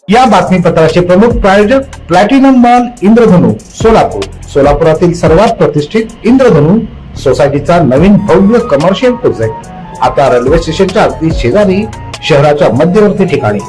या बातमीपत्राचे प्रमुख प्रायोजक प्लॅटिनम मॉल इंद्रधनु सोलापूर. सोलापुरातील सर्वात प्रतिष्ठित इंद्रधनु सोसायटीचा नवीन भव्य कमर्शियल प्रोजेक्ट आता रेल्वे स्टेशनच्या अगदी शेजारी शहराच्या मध्यवर्ती ठिकाणी.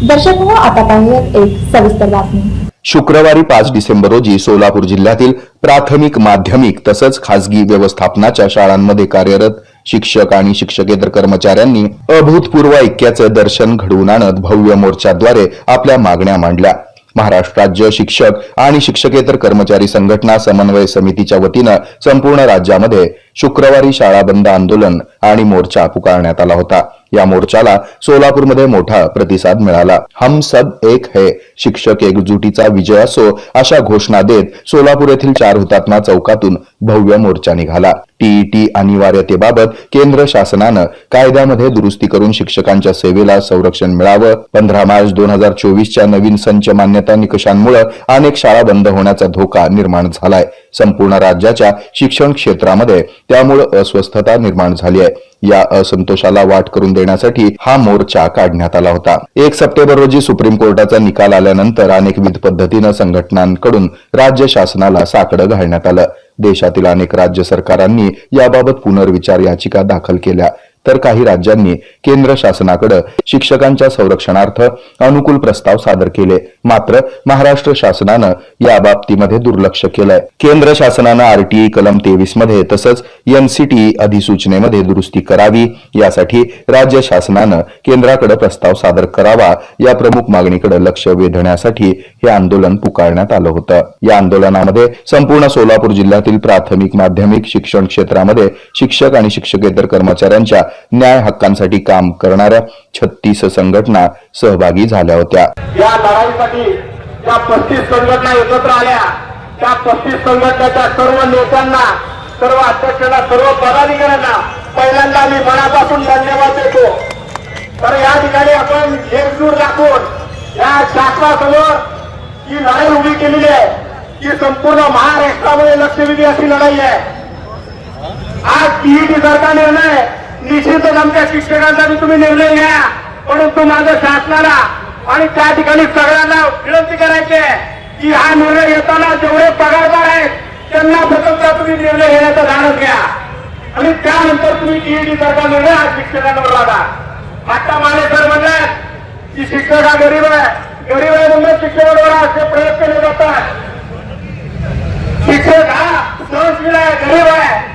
दर्शक हो, आता पाहूयात एक सविस्तर बातमी. शुक्रवारी 5 डिसेंबर रोजी सोलापूर जिल्ह्यातील प्राथमिक, माध्यमिक तसंच खासगी व्यवस्थापनाच्या शाळांमध्ये कार्यरत शिक्षक आणि शिक्षकेतर कर्मचाऱ्यांनी अभूतपूर्व ऐक्याचं दर्शन घडवून आणत भव्य मोर्चाद्वारे आपल्या मागण्या मांडल्या. महाराष्ट्र राज्य शिक्षक आणि शिक्षकेतर कर्मचारी संघटना समन्वय समितीच्या वतीनं संपूर्ण राज्यामध्ये शुक्रवारी शाळा बंद आंदोलन आणि मोर्चा पुकारण्यात आला होता. या मोर्चाला सोलापूरमध्ये मोठा प्रतिसाद मिळाला. हम सब एक है, शिक्षक एकजुटीचा विजय असो अशा घोषणा देत सोलापूर येथील 4 हुतात्मा चौकातून भव्य मोर्चा निघाला. टीईटी अनिवार्यतेबाबत केंद्र शासनानं कायद्यामध्ये दुरुस्ती करून शिक्षकांच्या सेवेला संरक्षण मिळावं. 15 मार्च 2024च्या नवीन संच मान्यता निकषांमुळे अनेक शाळा बंद होण्याचा धोका निर्माण झालाय. संपूर्ण राज्याच्या शिक्षण क्षेत्रामध्ये त्यामुळे अस्वस्थता निर्माण झाली आहे. या असंतोषाला वाट करून देण्यासाठी हा मोर्चा काढण्यात आला होता. 1 सप्टेंबर रोजी सुप्रीम कोर्टाचा निकाल आल्यानंतर अनेकविध पद्धतीनं संघटनांकडून राज्य शासनाला साकडं घालण्यात आलं. देशातील अनेक राज्य सरकारांनी याबाबत पुनर्विचार याचिका दाखल केल्या, तर काही राज्यांनी केंद्र शासनाकडे शिक्षकांच्या संरक्षणार्थ अनुकूल प्रस्ताव सादर केले. मात्र महाराष्ट्र शासनानं या बाबतीमध्ये दुर्लक्ष केलंय. केंद्र शासनानं आरटीई कलम 23 मध्ये तसंच एनसीटी अधिसूचनेमध्ये दुरुस्ती करावी. यासाठी राज्य शासनानं केंद्राकडे प्रस्ताव सादर करावा. या प्रमुख मागणीकडे लक्ष वेधण्यासाठी हे आंदोलन पुकारण्यात आलं होतं. या आंदोलनामध्ये संपूर्ण सोलापूर जिल्ह्यातील प्राथमिक, माध्यमिक शिक्षण क्षेत्रामध्ये शिक्षक आणि शिक्षकेतर कर्मचाऱ्यांच्या न्याय हक्कांसाठी काम करणाऱ्या 36 संघटना सहभागी झाल्या होत्या. या लढाईसाठी त्या 35 संघटना एकत्र आल्या. त्या 35 संघटनेच्या सर्व नेत्यांना, सर्व अध्यक्षांना, सर्व पदाधिकाऱ्यांना पहिल्यांदा मी मनापासून धन्यवाद देतो. तर या ठिकाणी आपण एकजूट दाखवून या शासनासमोर ही लढाई उभी केलेली आहे की संपूर्ण महाराष्ट्रामध्ये लक्षवेधी अशी लढाई आहे. आज टीईटी सरकार निर्णय निश्चितच आमच्या शिक्षकांसाठी तुम्ही निर्णय घ्या, परंतु माझ्या शासनाला आणि त्या ठिकाणी सगळ्यांना विनंती करायची आहे की हा निर्णय घेताना जेवढे पगारदार आहेत त्यांना प्रथमतः तुम्ही निर्णय घेण्याचा धाडस घ्या आणि त्यानंतर तुम्ही टीईटी सरकार निर्णय हा शिक्षकांवर लादा. आता माने सर म्हणतात की शिक्षक हा गरीब आहे, गरीब आहे म्हणून शिक्षकांवर असे प्रयोग केले जातात. शिक्षक हा सहनशील आहे, गरीब आहे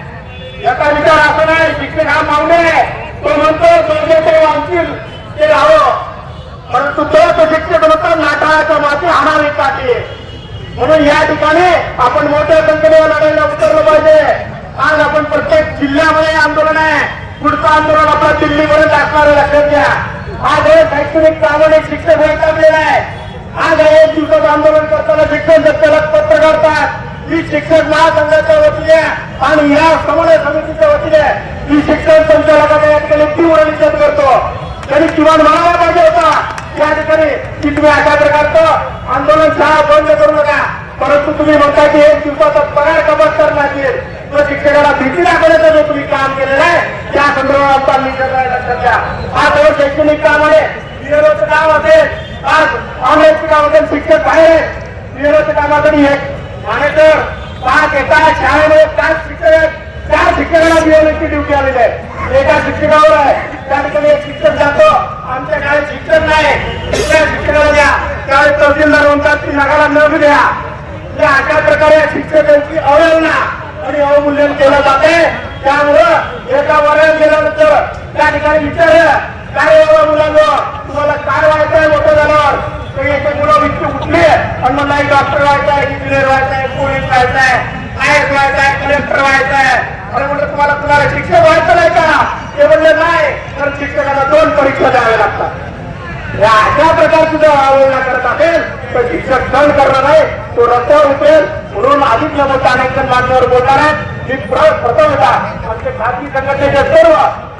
याचा विचार असं नाही. शिक्षक हा मावणे आहे, तो म्हणतो गरजेचे वाचतील ते राहावं, परंतु तो शिक्षक म्हणतो नाटाळाच्या माती हाणावी काठी. म्हणून या ठिकाणी आपण मोठ्या संख्येने लढाईला उतरलं पाहिजे. आज आपण प्रत्येक जिल्ह्यामध्ये आंदोलन आहे. पुढचं आंदोलन आपल्या दिल्लीपर्यंत असणारे लक्षात घ्या. आज हे शैक्षणिक प्रामाणिक शिक्षक वैतागलेला आहे. आज 1 दिवसाचं आंदोलन करताना शिक्षण सत्तेला पत्र करतात. मी शिक्षक महासंघाच्या वतीने आणि या समन्वय समितीच्या वतीने मी शिक्षण संचालकांना या ठिकाणी तीव्र निषेध करतो. त्यांनी किमान म्हणायला पाहिजे होता या ठिकाणी की तुम्ही अशा प्रकारचं आंदोलन शाळा बंद करू नका, परंतु तुम्ही म्हणता की 1 दिवसाचा पगार कपात करण्यात येईल. तो शिक्षकाला भीती दाखवण्याचं जो तुम्ही काम केलेलं आहे त्या संदर्भात आमचा निषेध आहे, लक्षात घ्या. हा सर्व शैक्षणिक काम आहे. विरोधचं काम असेल, आज ऑनलाईनचं काम असेल, शिक्षक बाहेर विरोधच्या कामासाठी मॅनेजर 5 येतात शाळेमध्ये 5 शिक्षक आहेत. 4 शिक्षकांना बिओची ड्युटी आलेली आहे. एका शिक्षकावर आहे, त्या ठिकाणी एक शिक्षक जातो. आमच्या शाळेत शिक्षक नाही, दुसऱ्या शिक्षकाला द्या. त्यावेळेस तहसीलदार म्हणतात की नगाला न द्या. अशा प्रकारे शिक्षकांची अवहेलना आणि अवमूल्यन केलं जाते. त्यामुळं एका वर्गात गेल्यानंतर त्या ठिकाणी विचारलं काय मुलांना तुम्हाला काय व्हायचंय मोठं झाल्यावर, एक मुलं विकती उठले आणि मग नाही डॉक्टर व्हायचंय, इंजिनियर व्हायचंय, पोलीस व्हायचंय, आयएस व्हायचंय, कलेक्टर व्हायचंय. अरे म्हणलं तुम्हाला शिक्षक व्हायचं नाही का? ते म्हणले नाही, तर शिक्षकाला 2 परीक्षा द्याव्या लागतात. या अशा प्रकारची जर अवहेलना करत असेल तर शिक्षक सहन करणार नाही, तो रस्त्यावर उतरेल. म्हणून अधिक नमूद अनेक जण मागण्यावर बोलणार आहेत. मी प्रथमतः आमचे खासगी संघटनेचे सर्व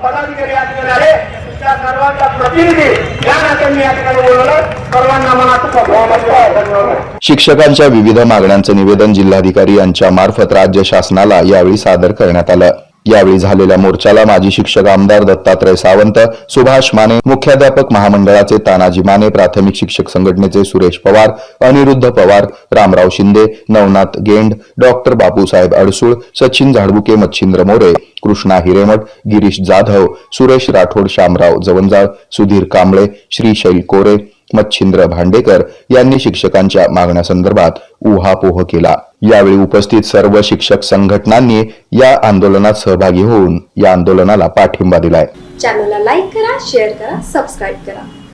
पदाधिकारी या ठिकाणी आले, त्या सर्वांचा प्रतिनिधी या नात्याने या ठिकाणी बोलवलं. सर्वांना मनात शिक्षकांच्या विविध मागण्यांचं निवेदन जिल्हाधिकारी यांच्या मार्फत राज्य शासनाला यावेळी सादर करण्यात आलं. यावेळी झालेल्या मोर्चाला माजी शिक्षक आमदार दत्तात्रय सावंत, सुभाष माने, मुख्याध्यापक महामंडळाचे तानाजी माने, प्राथमिक शिक्षक संघटनेचे सुरेश पवार, अनिरुद्ध पवार, रामराव शिंदे, नवनाथ गेंड, डॉक्टर बापूसाहेब अडसूळ, सचिन झाडबुके, मच्छिंद्र मोरे, कृष्णा हिरेमठ, गिरीश जाधव, सुरेश राठोड, शामराव जवंजाळ, सुधीर कांबळे, श्रीशैल कोरे, मच्छिंद्र भांडेकर यांनी शिक्षकांच्या मागण्यासंदर्भात उहापोह केला। यावेळी उपस्थित सर्व शिक्षक संघटनांनी या आंदोलनात सहभागी होऊन या आंदोलनाला पाठिंबा दिलाय। चॅनलला लाईक करा, शेअर करा, सबस्क्राईब करा।